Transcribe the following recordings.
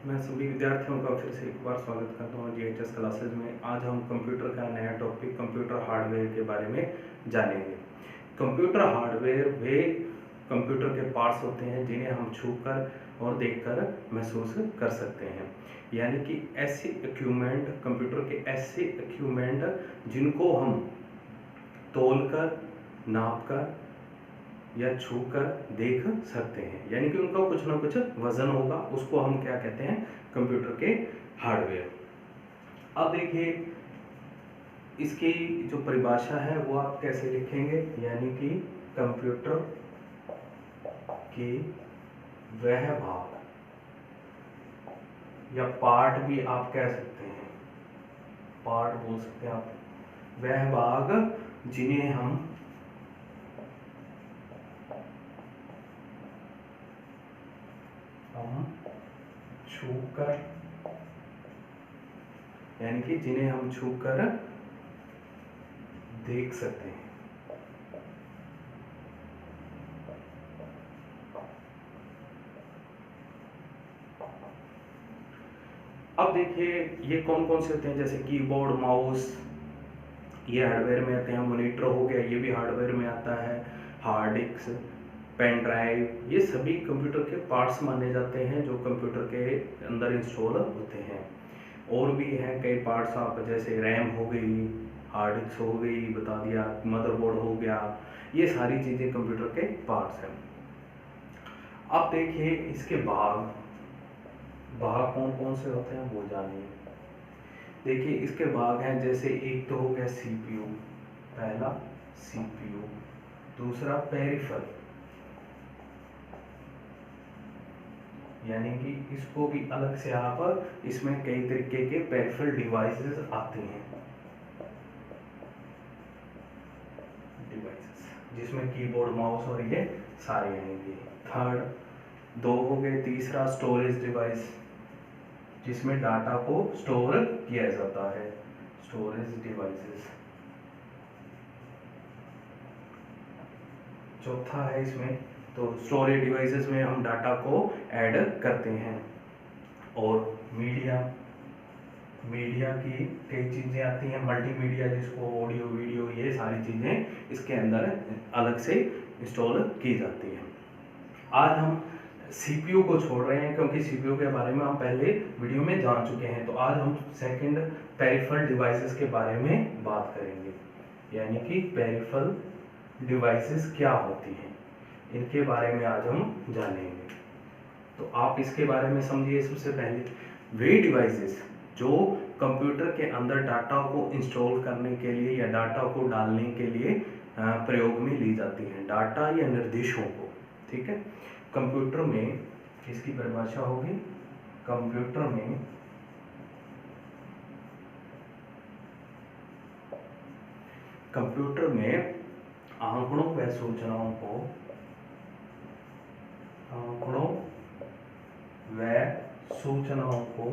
मैं सभी विद्यार्थियों का फिर से एक बार स्वागत करता हूँ जीएचएस क्लासेज में। आज हम कंप्यूटर का नया टॉपिक कंप्यूटर हार्डवेयर के बारे में जानेंगे। कंप्यूटर हार्डवेयर वे कंप्यूटर के पार्ट्स होते हैं जिन्हें हम छूकर और देखकर महसूस कर सकते हैं, यानी कि ऐसे इक्विपमेंट, कंप्यूटर के ऐसे इक्विपमेंट जिनको हम तोलकर, नापकर या छूकर देख सकते हैं, यानी कि उनका कुछ ना कुछ वजन होगा, उसको हम क्या कहते हैं, कंप्यूटर के हार्डवेयर। अब देखिए इसकी जो परिभाषा है वो आप कैसे लिखेंगे, यानी कि कंप्यूटर की वह भाग या पार्ट भी आप कह सकते हैं, पार्ट बोल सकते हैं आप, वह भाग जिन्हें हम छूकर, यानी कि जिन्हें हम छूकर देख सकते हैं। अब देखिए ये कौन कौन से होते हैं, जैसे कीबोर्ड, माउस, ये हार्डवेयर में आते हैं। मॉनिटर हो गया, ये भी हार्डवेयर में आता है। हार्ड डिस्क, पेन ड्राइव, ये सभी कंप्यूटर के पार्ट्स माने जाते हैं जो कंप्यूटर के अंदर इंस्टॉल होते हैं। और भी हैं कई पार्ट्स, आप जैसे रैम हो गई, हार्ड डिस्क हो गई, बता दिया, मदरबोर्ड हो गया, ये सारी चीज़ें कंप्यूटर के पार्ट्स हैं। अब देखिए इसके भाग कौन कौन से होते हैं वो जानिए। देखिए इसके भाग हैं, जैसे एक तो हो गया सीपीयू, पहला सीपीयू, दूसरा पेरिफेरल, यानी कि इसको भी अलग से आप, इसमें कई तरीके के पेरिफेरल डिवाइसेस आते हैं, जिसमें कीबोर्ड, माउस और ये सारे आएंगे। थर्ड दो हो गए, तीसरा स्टोरेज डिवाइस, जिसमें डाटा को स्टोर किया जाता है, स्टोरेज डिवाइसेस। चौथा है इसमें, तो स्टोरेज डिवाइसेस में हम डाटा को ऐड करते हैं। और मीडिया की कई चीज़ें आती हैं, मल्टीमीडिया, जिसको ऑडियो, वीडियो, ये सारी चीज़ें इसके अंदर अलग से इंस्टॉल की जाती हैं। आज हम सीपीयू को छोड़ रहे हैं क्योंकि सीपीयू के बारे में हम पहले वीडियो में जान चुके हैं। तो आज हम सेकंड पेरिफेरल डिवाइसेस के बारे में बात करेंगे, यानी कि पेरिफेरल डिवाइसेस क्या होती हैं, इनके बारे में आज हम जानेंगे। तो आप इसके बारे में समझिए। सबसे पहले वे डिवाइसेस जो कंप्यूटर के अंदर डाटा को इंस्टॉल करने के लिए या डाटा को डालने के लिए प्रयोग में ली जाती हैं, डाटा या निर्देशों को, ठीक है। कंप्यूटर में इसकी परिभाषा होगी, कंप्यूटर में आंकड़ों व सूचनाओं को, आंकड़ों व सूचनाओं को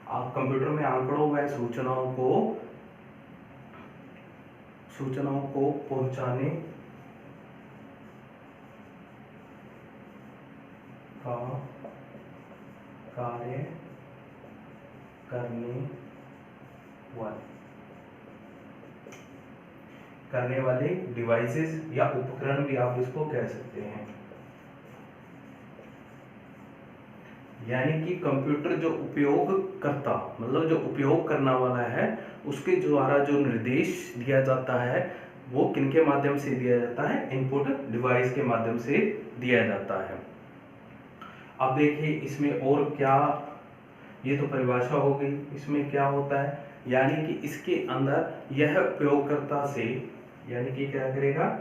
आप कंप्यूटर में आंकड़ों व सूचनाओं को पहुंचाने का कार्य करने वाले डिवाइसेस या उपकरण भी आप इसको कह सकते हैं। यानी कि कंप्यूटर जो उपयोगकर्ता, मतलब जो उपयोग करने वाला है, उसके द्वारा जो निर्देश दिया जाता है वो किनके माध्यम से दिया जाता है, इनपुट डिवाइस के माध्यम से दिया जाता है। अब देखिए इसमें और क्या, ये तो परिभाषा हो गई, इसमें क्या होता है, यानी कि इसके अंदर यह उपयोगकर्ता से, यानी कि क्या करेगा,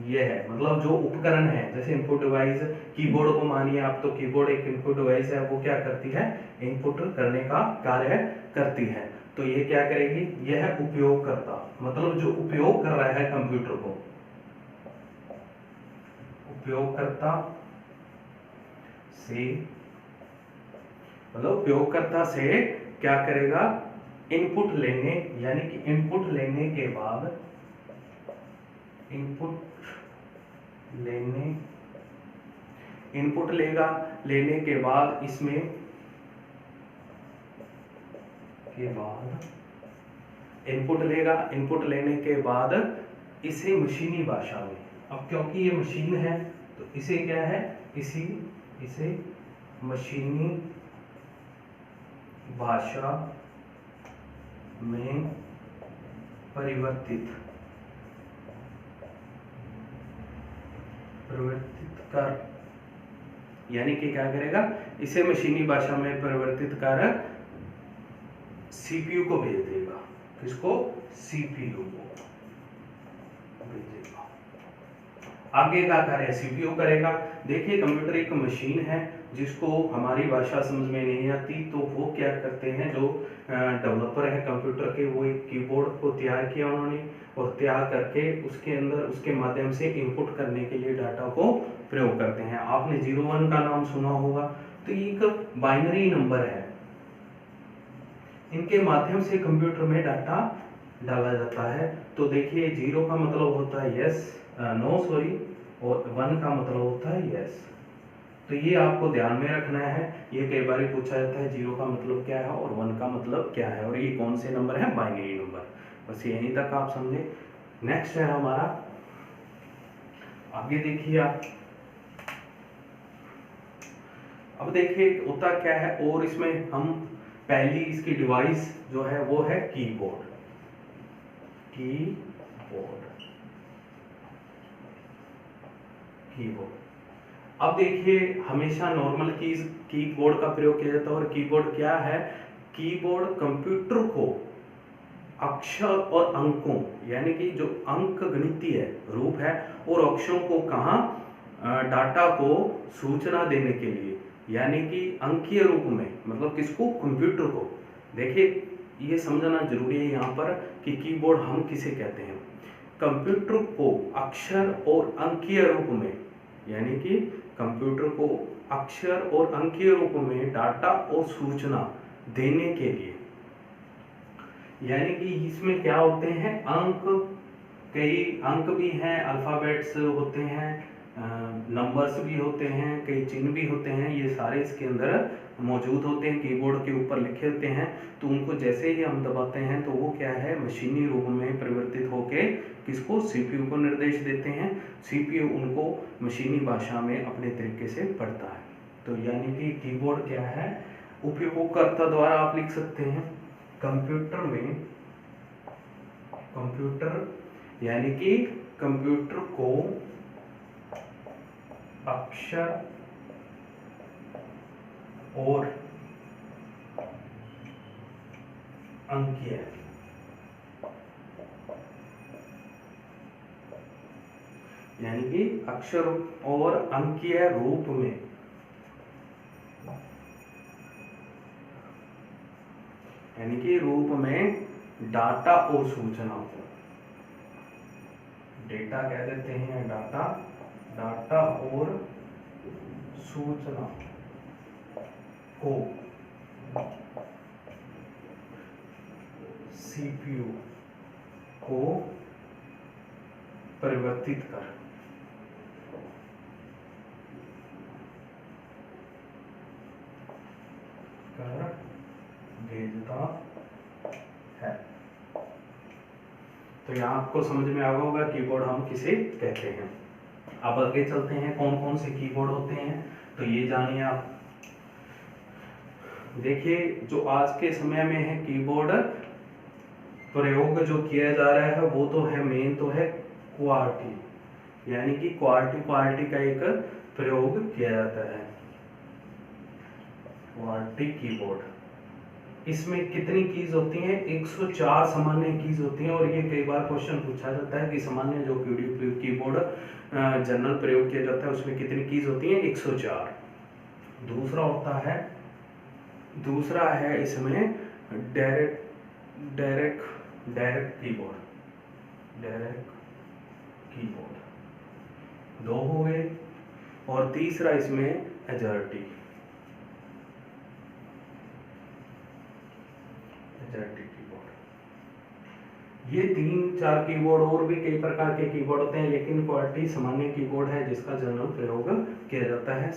यह है मतलब जो उपकरण है, जैसे इनपुट डिवाइस, कीबोर्ड को मानिए आप, तो कीबोर्ड एक इनपुट डिवाइस है, वो क्या करती है, इनपुट करने का कार्य करती है। तो ये क्या करेगी, यह उपयोगकर्ता, मतलब जो उपयोग कर रहा है कंप्यूटर को, उपयोगकर्ता से, मतलब उपयोगकर्ता से क्या करेगा, इनपुट लेने, यानी कि इनपुट लेने के बाद इनपुट लेगा, लेने के बाद इसमें इनपुट लेगा, इनपुट लेने के बाद इसे मशीनी भाषा में, अब क्योंकि ये मशीन है तो इसे क्या है, इसे मशीनी भाषा में परिवर्तित कर, यानी कि क्या करेगा, इसे मशीनी भाषा में परिवर्तित कर सीपीयू को भेज देगा। किसको? सीपीयू को भेजेगा। आगे का कार्य सीपीयू करेगा। देखिए कंप्यूटर एक मशीन है जिसको हमारी भाषा समझ में नहीं आती, तो वो क्या करते हैं, जो डेवलपर है कंप्यूटर के, वो एक कीबोर्ड को तैयार किया उन्होंने, और तैयार करके उसके अंदर उसके माध्यम से इनपुट करने के लिए डाटा को प्रयोग करते हैं। आपने 01 का नाम सुना होगा, तो ये एक बाइनरी नंबर है, इनके माध्यम से कंप्यूटर में डाटा डाला जाता है। तो देखिए 0 का मतलब होता है यस, नो सॉरी, और 1 का मतलब होता है यस। तो ये आपको ध्यान में रखना है, ये कई बार पूछा जाता है 0 का मतलब क्या है और 1 का मतलब क्या है, और ये कौन से नंबर है, बाइनरी नंबर। बस यहीं तक आप समझे। नेक्स्ट है हमारा, आगे देखिए आप, अब देखिए होता क्या है, और इसमें हम पहली इसकी डिवाइस जो है वो है कीबोर्ड। अब देखिए हमेशा नॉर्मल कीबोर्ड का प्रयोग किया जाता है, और कीबोर्ड क्या है, कीबोर्ड कंप्यूटर को अक्षर और अंकों, यानी कि जो अंक गणितीय रूप है, और अक्षरों को कहाँ, डाटा को सूचना देने के लिए, यानी कि अंकीय रूप में, मतलब किसको, कंप्यूटर को। देखिए ये समझना जरूरी है यहाँ पर कि कीबोर्ड हम किसे कहते हैं, कंप्यूटर को अक्षर और अंकीय रूप में, यानी कि कंप्यूटर को अक्षर और अंकीय रूप में डाटा और सूचना देने के लिए, यानी कि इसमें क्या होते हैं, अंक, कई अंक भी हैं, अल्फाबेट्स होते हैं, नंबर्स भी होते हैं, कई चिन्ह भी होते हैं, ये सारे इसके अंदर मौजूद होते हैं, कीबोर्ड के ऊपर लिखे होते हैं। तो उनको जैसे ही हम दबाते हैं तो वो क्या है, मशीनी रूप में परिवर्तित होके किसको, सीपीयू को निर्देश देते हैं। सीपीयू उनको मशीनी भाषा में अपने तरीके से पढ़ता है। तो यानी कि कीबोर्ड क्या है, उपयोगकर्ता द्वारा आप लिख सकते हैं कंप्यूटर में, यानी कि कंप्यूटर को अक्षर और अंकीय, यानी कि अक्षर और अंकीय रूप में, यानी कि रूप में डाटा और सूचना को, डेटा कह देते हैं, डाटा और सूचना को सीपीयू को परिवर्तित कर भेजता है। तो यहाँ आपको समझ में आ गया होगा कीबोर्ड हम किसे कहते हैं। अब आगे चलते हैं, कौन कौन से कीबोर्ड होते हैं, तो ये जानिए आप। देखिए जो आज के समय में है कीबोर्ड प्रयोग जो किया जा रहा है वो तो है, मेन तो है क्वार्टी, यानी कि क्वार्टी का एक प्रयोग किया जाता है, क्वार्टी कीबोर्ड। इसमें कितनी कीज होती हैं, 104 सामान्य कीज होती हैं, और ये कई बार क्वेश्चन पूछा जाता है कि सामान्य जो कीबोर्ड जनरल प्रयोग किया जाता है उसमें कितनी कीज होती हैं, 104। दूसरा है इसमें डायरेक्ट कीबोर्ड 2 हो गए, और तीसरा इसमें एजर्टी कीबोर्ड। ये 3-4 कीबोर्ड और भी कई प्रकार के कीबोर्ड होते हैं, लेकिन QWERTY सामान्य कीबोर्ड है जिसका जनरल प्रयोग किया जाता है।